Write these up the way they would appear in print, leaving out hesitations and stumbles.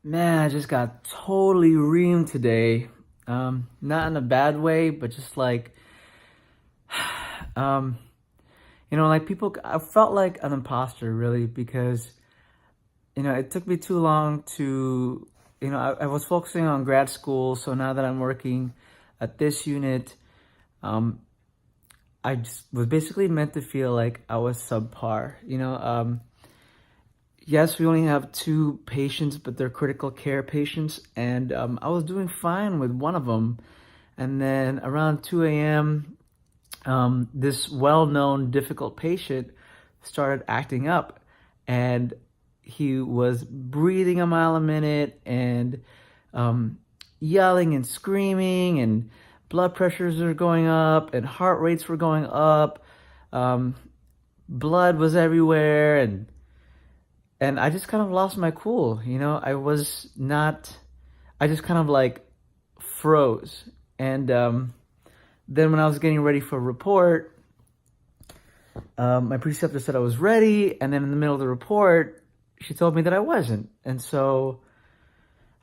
Man, I just got totally reamed today. Not in a bad way, but just like, um, like people, I felt like an imposter really because, it took me too long to, I was focusing on grad school. So now that I'm working at this unit, um, I just was basically meant to feel like I was subpar, yes, we only have two patients, but they're critical care patients. And I was doing fine with one of them. And then around 2 a.m., this well known difficult patient started acting up. And he was breathing a mile a minute and um, yelling and screaming, and blood pressures were going up, and heart rates were going up. Um, Blood was everywhere. And I just kind of lost my cool. I just kind of like froze. And then when I was getting ready for a report, my preceptor said I was ready. And then in the middle of the report, she told me that I wasn't. And so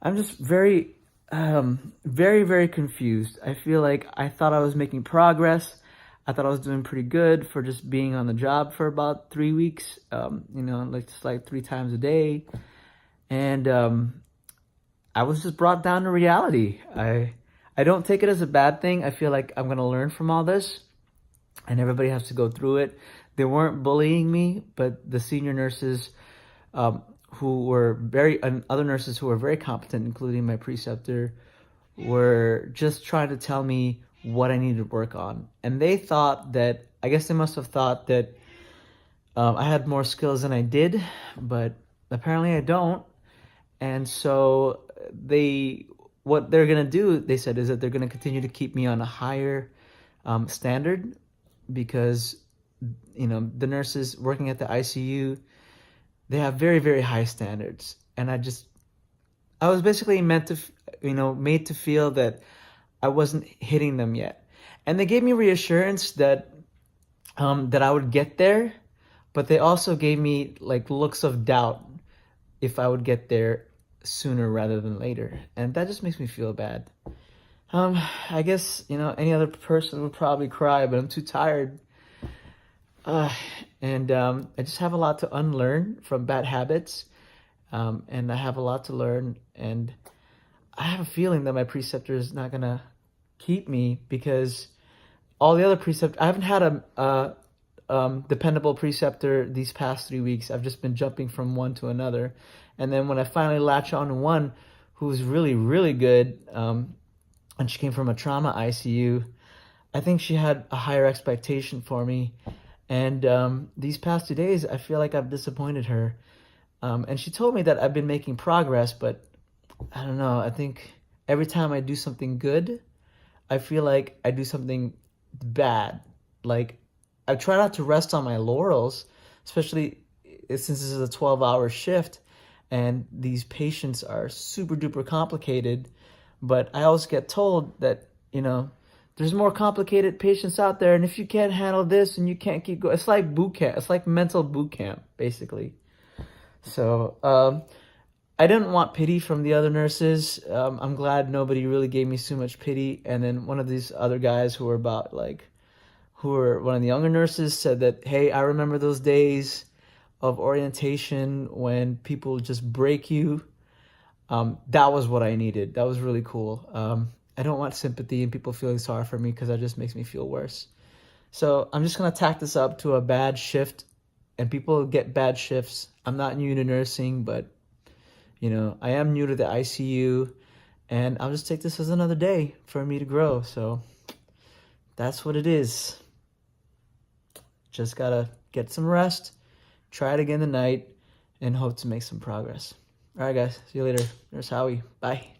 I'm just very, very confused. I feel like I thought I was making progress. I thought I was doing pretty good for just being on the job for about 3 weeks, like 3 times a day. And I was just brought down to reality. I don't take it as a bad thing. I feel like I'm going to learn from all this, and everybody has to go through it. They weren't bullying me, but the senior nurses and other nurses who were very competent, including my preceptor, were just trying to tell me what I needed to work on. And I guess they must have thought that I had more skills than I did, but apparently I don't. And so what they're going to do, they said, is that they're going to continue to keep me on a higher standard because, the nurses working at the ICU, they have very, very high standards. And I was basically made to feel that I wasn't hitting them yet. And they gave me reassurance that I would get there, but they also gave me like looks of doubt if I would get there sooner rather than later. And that just makes me feel bad. I guess, any other person would probably cry, but I'm too tired. And I just have a lot to unlearn from bad habits. And I have a lot to learn. And I have a feeling that my preceptor is not going to keep me because all the other preceptors, I haven't had a dependable preceptor these past 3 weeks. I've just been jumping from one to another. And then when I finally latch on to one who's really, really good, and she came from a trauma ICU, I think she had a higher expectation for me. And these past 2 days, I feel like I've disappointed her. And she told me that I've been making progress, but I don't know. I think every time I do something good, I feel like I do something bad. Like, I try not to rest on my laurels, especially since this is a 12-hour shift and these patients are super duper complicated. But I always get told that, there's more complicated patients out there. And if you can't handle this and you can't keep going, it's like boot camp. It's like mental boot camp, basically. So I didn't want pity from the other nurses. I'm glad nobody really gave me so much pity. And then one of these other guys who were one of the younger nurses said that, hey, I remember those days of orientation when people just break you. That was what I needed. That was really cool. I don't want sympathy and people feeling sorry for me because that just makes me feel worse. So I'm just going to tack this up to a bad shift, and people get bad shifts. I'm not new to nursing, but, I am new to the ICU, and I'll just take this as another day for me to grow. So that's what it is. Just got to get some rest, try it again tonight, and hope to make some progress. All right, guys. See you later. Nurse Howie. Bye.